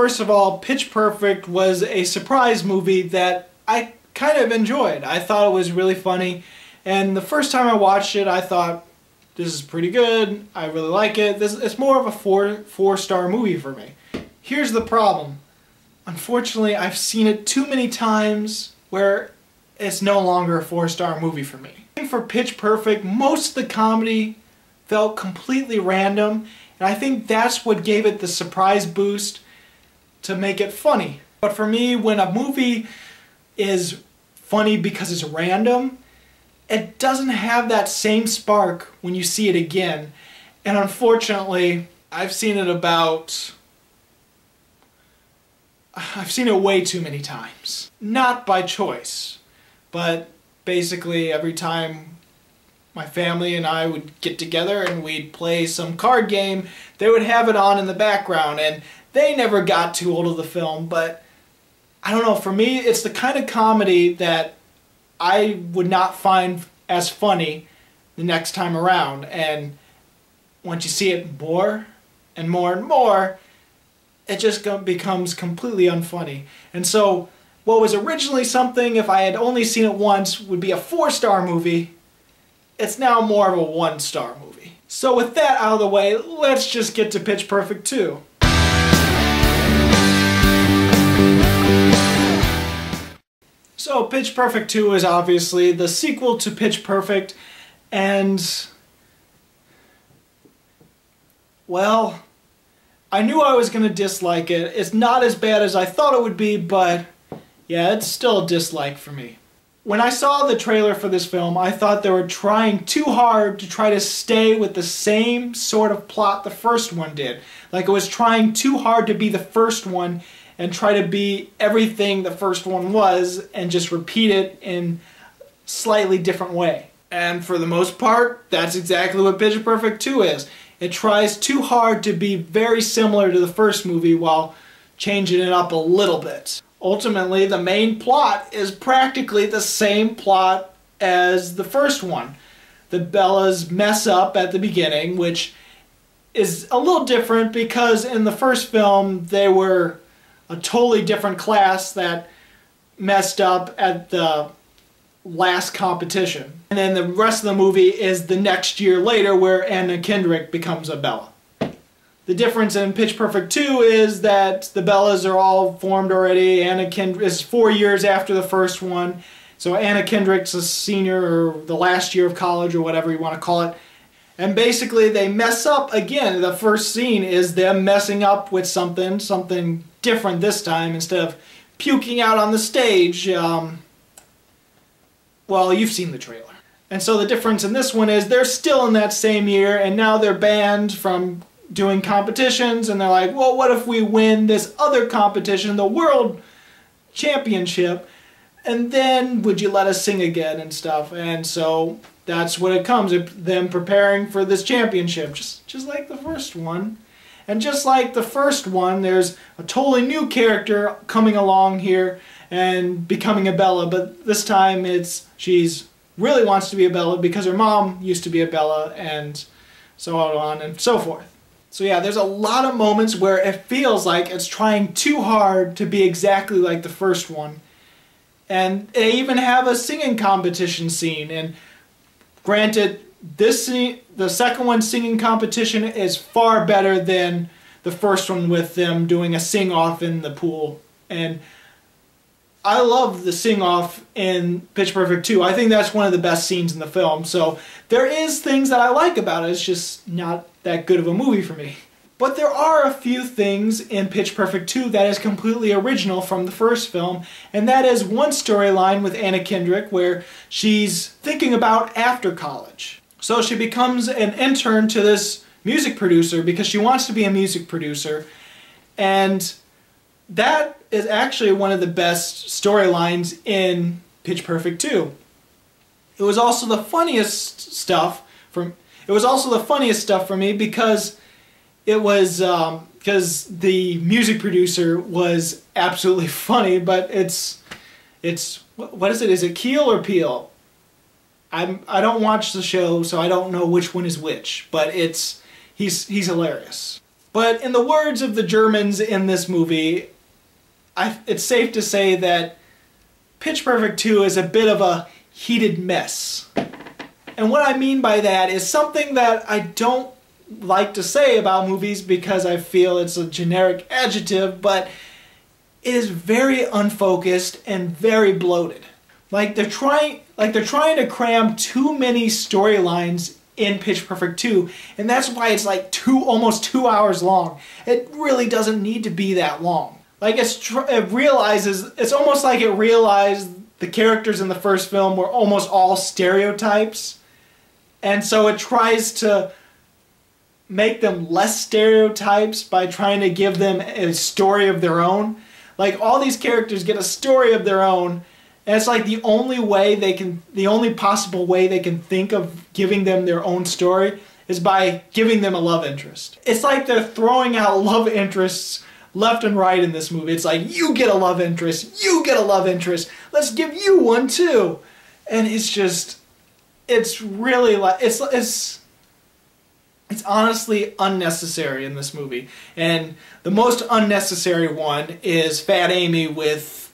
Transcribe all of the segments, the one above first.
First of all, Pitch Perfect was a surprise movie that I kind of enjoyed. I thought it was really funny, and the first time I watched it I thought, this is pretty good, I really like it. It's more of a four-star movie for me. Here's the problem. Unfortunately, I've seen it too many times where it's no longer a four-star movie for me. For Pitch Perfect, most of the comedy felt completely random, and I think that's what gave it the surprise boost to make it funny. But for me, when a movie is funny because it's random, it doesn't have that same spark when you see it again. And unfortunately, I've seen it way too many times. Not by choice, but basically every time my family and I would get together and we'd play some card game, they would have it on in the background, and they never got too old of the film. But I don't know, for me it's the kind of comedy that I would not find as funny the next time around, and once you see it more and more and more, it just becomes completely unfunny. And so what was originally something, if I had only seen it once, would be a 4-star movie, it's now more of a 1-star movie. So with that out of the way, let's just get to Pitch Perfect 2. So Pitch Perfect 2 is obviously the sequel to Pitch Perfect, and well, I knew I was going to dislike it. It's not as bad as I thought it would be, but yeah, it's still a dislike for me. When I saw the trailer for this film, I thought they were trying too hard to try to stay with the same sort of plot the first one did. Like it was trying too hard to be the first one and try to be everything the first one was and just repeat it in a slightly different way. And for the most part, that's exactly what Pitch Perfect 2 is. It tries too hard to be very similar to the first movie while changing it up a little bit. Ultimately, the main plot is practically the same plot as the first one. The Bellas mess up at the beginning, which is a little different because in the first film they were a totally different class that messed up at the last competition. And then the rest of the movie is the next year later where Anna Kendrick becomes a Bella. The difference in Pitch Perfect 2 is that the Bellas are all formed already. Anna Kendrick is 4 years after the first one. So Anna Kendrick's a senior, or the last year of college, or whatever you want to call it. And basically they mess up again. The first scene is them messing up with something different this time. Instead of puking out on the stage, well, you've seen the trailer. And so the difference in this one is they're still in that same year, and now they're banned from doing competitions, and they're like, well, what if we win this other competition, the World Championship, and then would you let us sing again and stuff? And so that's what it comes, them preparing for this championship, just like the first one. And just like the first one, there's a totally new character coming along here and becoming a Bella, but this time she's really wants to be a Bella because her mom used to be a Bella, and so on and so forth. So yeah, there's a lot of moments where it feels like it's trying too hard to be exactly like the first one. And they even have a singing competition scene, and granted, the second one's singing competition is far better than the first one with them doing a sing-off in the pool. And I love the sing-off in Pitch Perfect 2. I think that's one of the best scenes in the film. So there is things that I like about it. It's just not that good of a movie for me. But there are a few things in Pitch Perfect 2 that is completely original from the first film, and that is one storyline with Anna Kendrick where she's thinking about after college. So she becomes an intern to this music producer because she wants to be a music producer, and that is actually one of the best storylines in Pitch Perfect 2. It was also the funniest stuff for me because it was because the music producer was absolutely funny, but it's what is it? Is it Keel or Peele? I don't watch the show, so I don't know which one is which, but he's hilarious. But in the words of the Germans in this movie, it's safe to say that Pitch Perfect 2 is a bit of a heated mess. And what I mean by that is something that I don't like to say about movies because I feel it's a generic adjective, but it is very unfocused and very bloated. Like they're trying to cram too many storylines in Pitch Perfect 2, and that's why it's like almost 2 hours long. It really doesn't need to be that long. Like it's almost like it realized the characters in the first film were almost all stereotypes, and so it tries to make them less stereotypes by trying to give them a story of their own. Like all these characters get a story of their own, and it's like the only possible way they can think of giving them their own story is by giving them a love interest. It's like they're throwing out love interests left and right in this movie. It's like, you get a love interest, you get a love interest, let's give you one too. And it's just, it's really like, it's honestly unnecessary in this movie. And the most unnecessary one is Fat Amy with,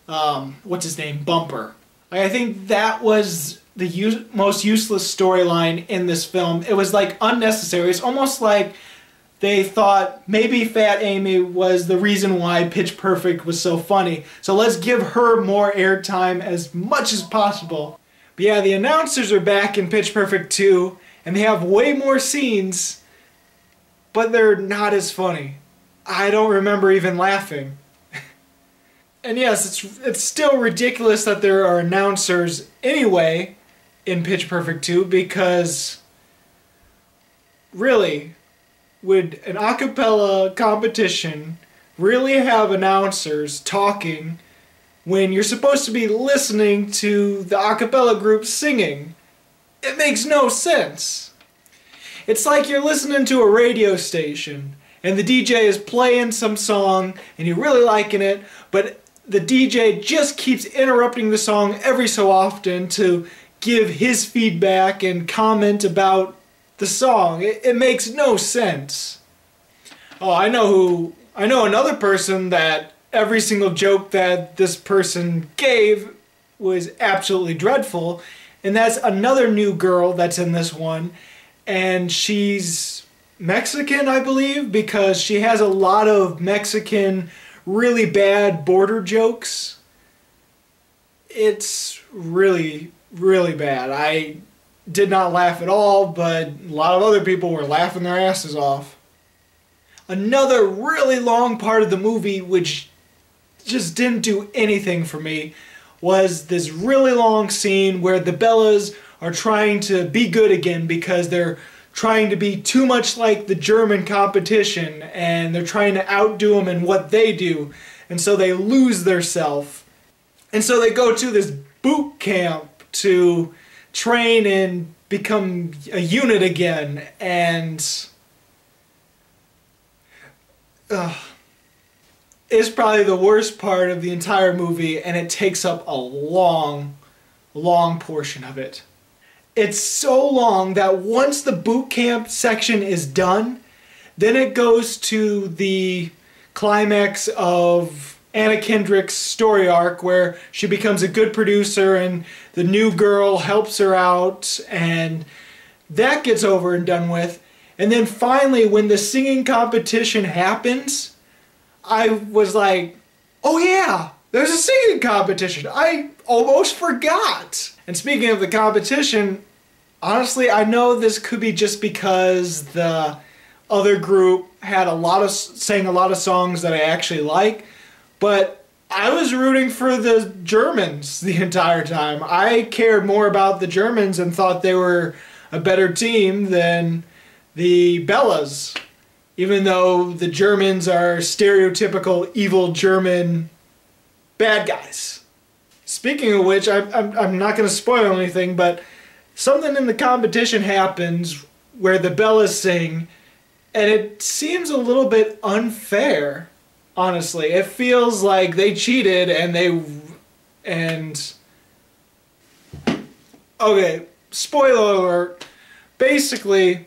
what's his name, Bumper. Like, I think that was the most useless storyline in this film. It was like unnecessary. It's almost like they thought maybe Fat Amy was the reason why Pitch Perfect was so funny. So let's give her more airtime as much as possible. But yeah, the announcers are back in Pitch Perfect 2, and they have way more scenes, but they're not as funny. I don't remember even laughing. And yes, it's still ridiculous that there are announcers anyway in Pitch Perfect 2, because really, would an a cappella competition really have announcers talking when you're supposed to be listening to the a cappella group singing? It makes no sense. It's like you're listening to a radio station and the DJ is playing some song and you're really liking it, but the DJ just keeps interrupting the song every so often to give his feedback and comment about the song. It makes no sense. Oh, I know another person that every single joke that this person gave was absolutely dreadful, and that's another new girl that's in this one, and she's Mexican, I believe, because she has a lot of Mexican really bad border jokes. It's really, really bad. I did not laugh at all, but a lot of other people were laughing their asses off. Another really long part of the movie, which just didn't do anything for me, was this really long scene where the Bellas are trying to be good again because they're trying to be too much like the German competition, and they're trying to outdo them in what they do, and so they lose their self. And so they go to this boot camp to train and become a unit again, and it's probably the worst part of the entire movie, and it takes up a long portion of it. It's so long that once the boot camp section is done, then it goes to the climax of Anna Kendrick's story arc, where she becomes a good producer and the new girl helps her out, and that gets over and done with. And then finally, when the singing competition happens, I was like, oh yeah, there's a singing competition. I almost forgot. And speaking of the competition, honestly, I know this could be just because the other group had sang a lot of songs that I actually like, but I was rooting for the Germans the entire time. I cared more about the Germans and thought they were a better team than the Bellas, even though the Germans are stereotypical evil German bad guys. Speaking of which, I'm not going to spoil anything, but something in the competition happens where the Bellas sing, and it seems a little bit unfair, honestly. It feels like they cheated okay, spoiler alert. Basically,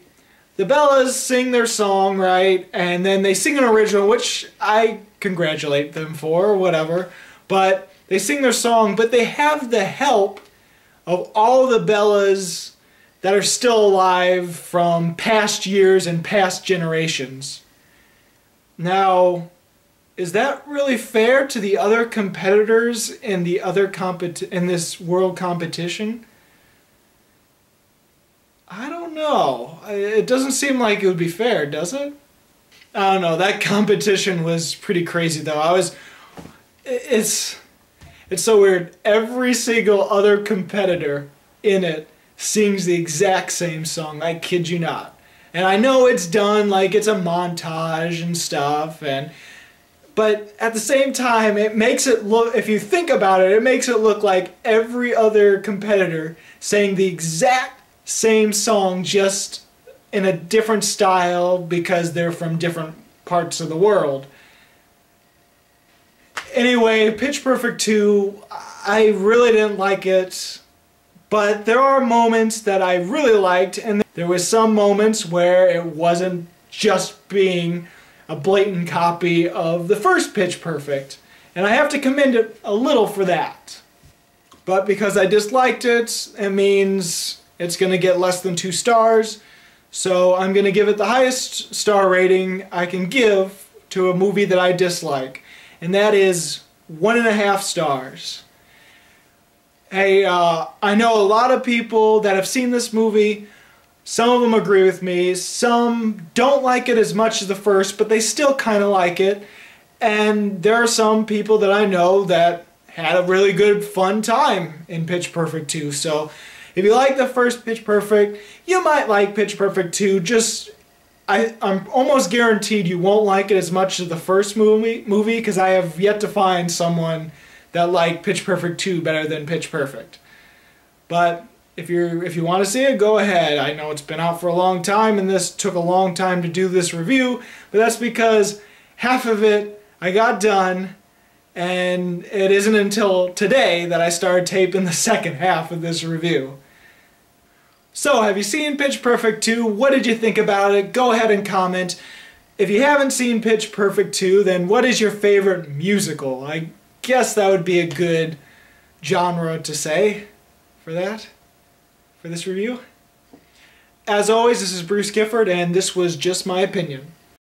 the Bellas sing their song, right? And then they sing an original, which I congratulate them for, or whatever. But they sing their song, but they have the help of all the Bellas that are still alive from past years and past generations. Now, is that really fair to the other competitors in the other in this world competition? I don't know. It doesn't seem like it would be fair, does it? I don't know. That competition was pretty crazy, though. It's so weird. Every single other competitor in it sings the exact same song. I kid you not. And I know it's done like it's a montage and stuff, but at the same time, it makes it look, if you think about it, it makes it look like every other competitor sang the exact same song, just in a different style because they're from different parts of the world. Anyway, Pitch Perfect 2, I really didn't like it, but there are moments that I really liked, and there was some moments where it wasn't just being a blatant copy of the first Pitch Perfect, and I have to commend it a little for that. But because I disliked it, it means it's going to get less than 2 stars, so I'm going to give it the highest star rating I can give to a movie that I dislike, and that is 1.5 stars. Hey, I know a lot of people that have seen this movie. Some of them agree with me, some don't like it as much as the first, but they still kind of like it, and there are some people that I know that had a really good fun time in Pitch Perfect 2, so if you like the first Pitch Perfect, you might like Pitch Perfect 2. I'm almost guaranteed you won't like it as much as the first movie because I have yet to find someone that liked Pitch Perfect 2 better than Pitch Perfect. But if you want to see it, go ahead. I know it's been out for a long time and this took a long time to do this review, but that's because half of it I got done, and it isn't until today that I started taping the second half of this review. So, have you seen Pitch Perfect 2? What did you think about it? Go ahead and comment. If you haven't seen Pitch Perfect 2, then what is your favorite musical? I guess that would be a good genre to say for this review. As always, this is Bruce Gifford, and this was just my opinion.